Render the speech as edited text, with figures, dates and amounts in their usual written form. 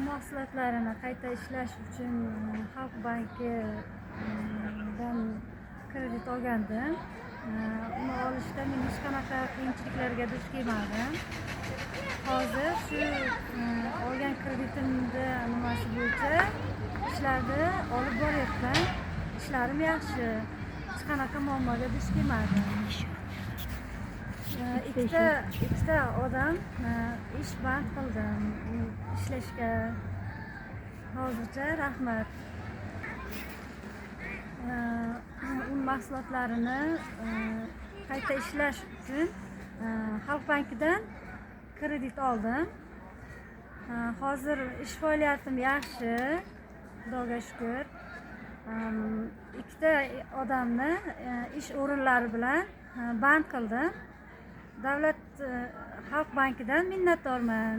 mahsulotlarini qayta ishlash uchun Xalq bankidan kredit olgandim. Uni olishda men hech qanaqa qiyinchiliklarga duch kelmadim. Hozir shu olgan kreditimni nimasi bo'yicha ishlarni olib boryapman. İşlerim yaxshi. Hech qanaqa muammoga duch kelmadim. ikkita odam ish band qildim ishlashga. Hozircha rahmat. Un mahsulotlarini qayta ishlash uchun Xalq bankidan kredit oldim. Hozir ish faoliyatim yaxshi, Xudoga shukr. Ikkita odamni ish o'rinlari bilan band qildim. Davlat Xalq bankidan minnatdorman.